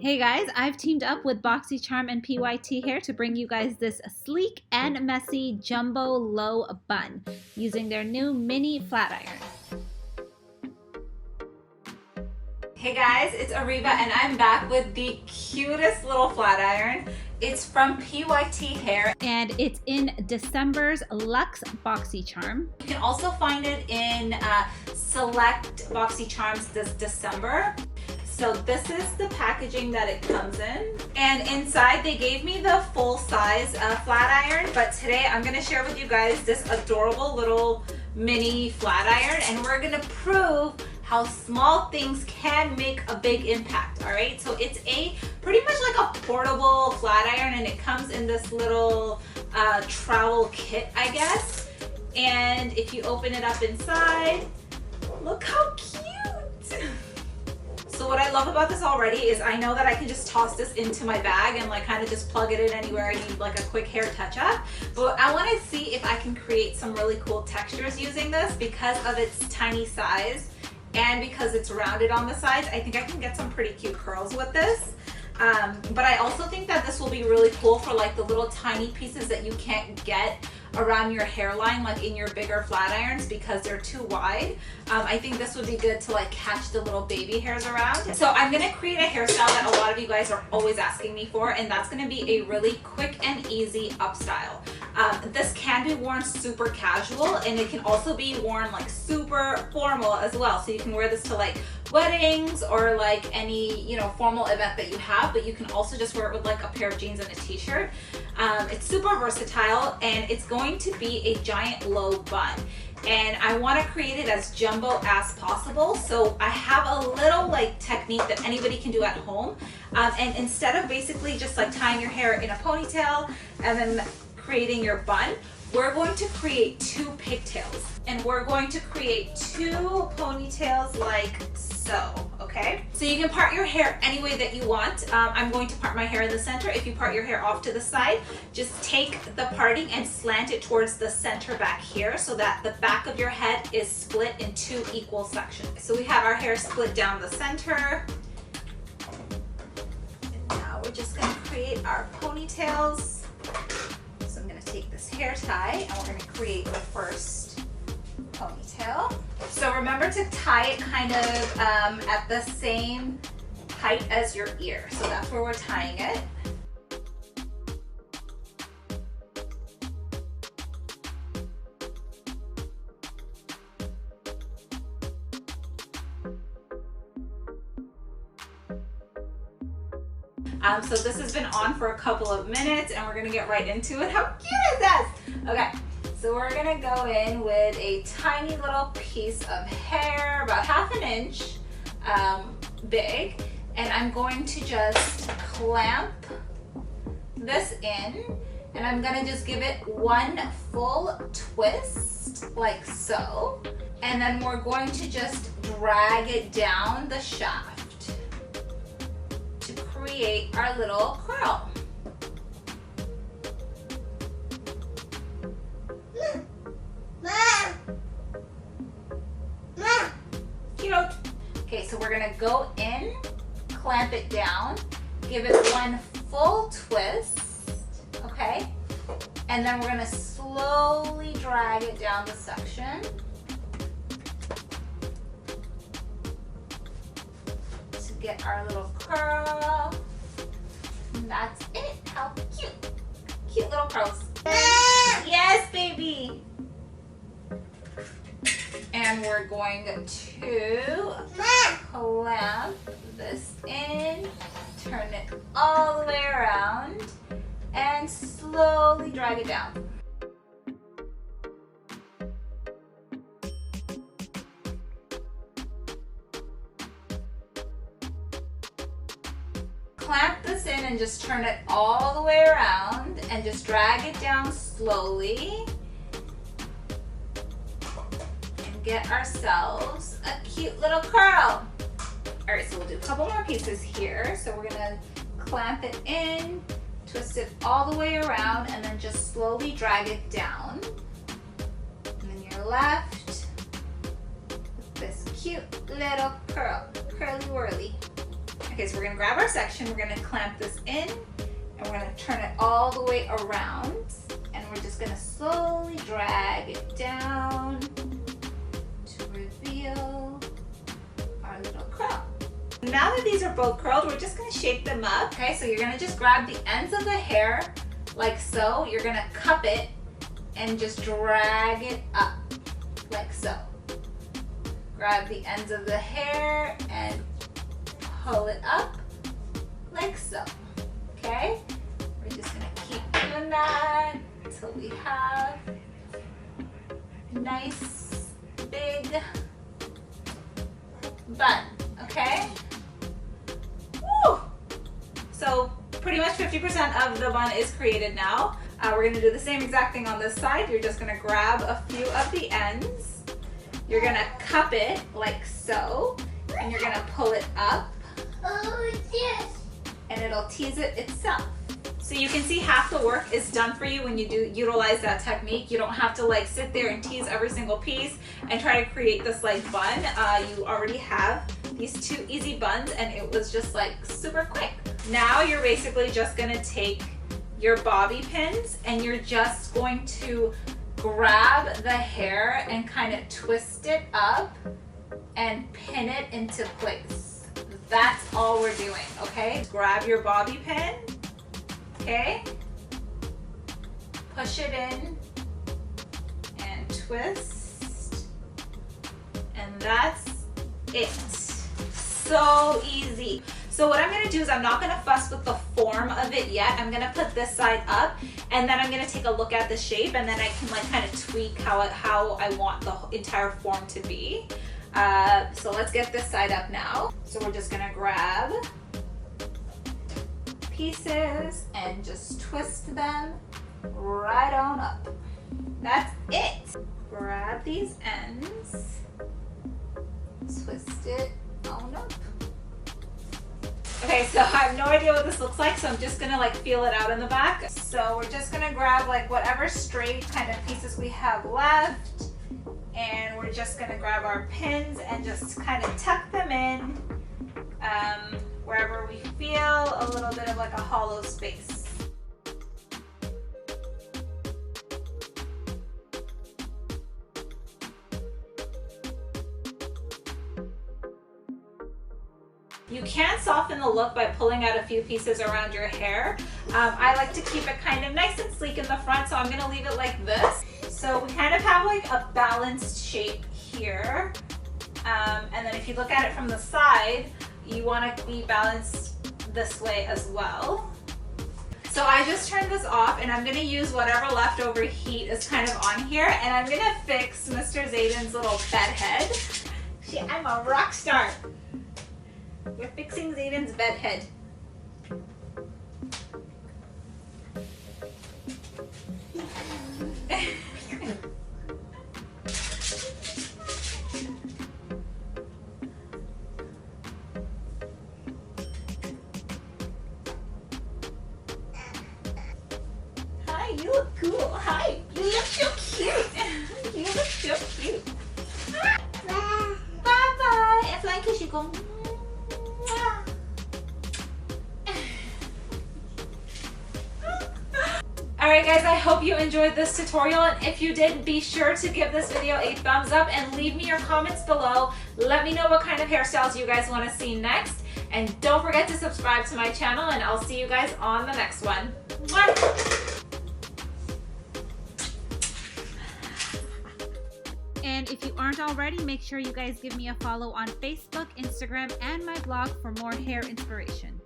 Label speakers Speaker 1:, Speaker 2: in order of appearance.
Speaker 1: Hey guys, I've teamed up with Boxycharm and PYT hair to bring you guys this sleek and messy jumbo low bun using their new mini flat iron. Hey guys, it's ARIBA and I'm back with the cutest little flat iron. It's from PYT hair and it's in December's Luxe Boxycharm. You can also find it in select Boxycharms this December. So this is the packaging that it comes in. And inside they gave me the full size flat iron, but today I'm gonna share with you guys this adorable little mini flat iron, and we're gonna prove how small things can make a big impact, all right? So it's a pretty much like a portable flat iron, and it comes in this little travel kit, I guess. And if you open it up inside, look how cute. So what I love about this already is I know that I can just toss this into my bag and like kind of just plug it in anywhere I need like a quick hair touch up. But I want to see if I can create some really cool textures using this because of its tiny size and because it's rounded on the sides. I think I can get some pretty cute curls with this. But I also think that this will be really cool for like the little tiny pieces that you can't get around your hairline like in your bigger flat irons because they're too wide. I think this would be good to like catch the little baby hairs around. So I'm gonna create a hairstyle that a lot of you guys are always asking me for, and that's gonna be a really quick and easy up style. This can be worn super casual, and it can also be worn like super formal as well. So you can wear this to like weddings or like any, you know, formal event that you have, but you can also just wear it with like a pair of jeans and a t-shirt. It's super versatile, and it's going to be a giant low bun. And I want to create it as jumbo as possible. So I have a little like technique that anybody can do at home. And instead of basically just like tying your hair in a ponytail and then creating your bun, we're going to create two pigtails, and we're going to create two ponytails like so, okay? So you can part your hair any way that you want. I'm going to part my hair in the center. If you part your hair off to the side, just take the parting and slant it towards the center back here so that the back of your head is split in two equal sections. So we have our hair split down the center. And now we're just gonna create our ponytails. So I'm gonna take this hair tie and we're gonna create the first ponytail. So remember to tie it kind of at the same height as your ear. So that's where we're tying it. So this has been on for a couple of minutes, and we're gonna get right into it. How cute is that? Okay. So we're gonna go in with a tiny little piece of hair, about ½ an inch big, and I'm going to just clamp this in, and I'm gonna just give it one full twist, like so, and then we're going to just drag it down the shaft to create our little curl. Okay, so we're gonna go in, clamp it down, give it one full twist, okay? And then we're gonna slowly drag it down the section to get our little curl. And that's it. How cute. Cute little curls. Yes, baby. And we're going to clamp this in, turn it all the way around, and slowly drag it down. Clamp this in and just turn it all the way around and just drag it down slowly. Get ourselves a cute little curl. All right, so we'll do a couple more pieces here. So we're gonna clamp it in, twist it all the way around, and then just slowly drag it down. And then you're left with this cute little curl, curly whirly. Okay, so we're gonna grab our section, we're gonna clamp this in, and we're gonna turn it all the way around, and we're just gonna slowly drag it down to reveal our little curl. Now that these are both curled, we're just gonna shape them up. Okay, so you're gonna just grab the ends of the hair like so. You're gonna cup it and just drag it up like so. Grab the ends of the hair and pull it up like so. Okay, we're just gonna keep doing that until we have a nice big bun. Okay. Woo! So pretty much 50% of the bun is created now. We're gonna do the same exact thing on this side. You're just gonna grab a few of the ends. You're gonna cup it like so, and you're gonna pull it up. Oh, yes. And it'll tease it itself. So you can see half the work is done for you when you do utilize that technique. You don't have to like sit there and tease every single piece and try to create this like bun. You already have these two easy buns, and it was just like super quick. Now you're basically just gonna take your bobby pins and you're just going to grab the hair and kind of twist it up and pin it into place. That's all we're doing, okay? Grab your bobby pin, okay? Push it in and twist, and that's it. So easy. So what I'm gonna do is I'm not gonna fuss with the form of it yet. I'm gonna put this side up, and then I'm gonna take a look at the shape, and then I can like kind of tweak how I want the entire form to be. So let's get this side up now. So we're just gonna grab pieces and just twist them right on up. That's it. Grab these ends, twist it on up. Okay, so I have no idea what this looks like, so I'm just gonna like feel it out in the back. So we're just gonna grab like whatever straight kind of pieces we have left, and we're just gonna grab our pins and just kind of tuck them in wherever we feel a little bit of like a hollow space. You can soften the look by pulling out a few pieces around your hair. I like to keep it kind of nice and sleek in the front, so I'm gonna leave it like this. So we kind of have like a balanced shape here. And then if you look at it from the side, you want to be balanced this way as well. So I just turned this off, and I'm gonna use whatever leftover heat is kind of on here, and I'm gonna fix Mr. Zayden's little bed head. See, I'm a rock star. We're fixing Zayden's bed head. Hi, you look cool. Hi, you look so cute. You look so cute. Bye bye. And flying kiss, you go. Alright guys, I hope you enjoyed this tutorial, and if you did, be sure to give this video a thumbs up and leave me your comments below. Let me know what kind of hairstyles you guys want to see next, and don't forget to subscribe to my channel, and I'll see you guys on the next one. Mwah!
Speaker 2: And if you aren't already, make sure you guys give me a follow on Facebook, Instagram, and my blog for more hair inspiration.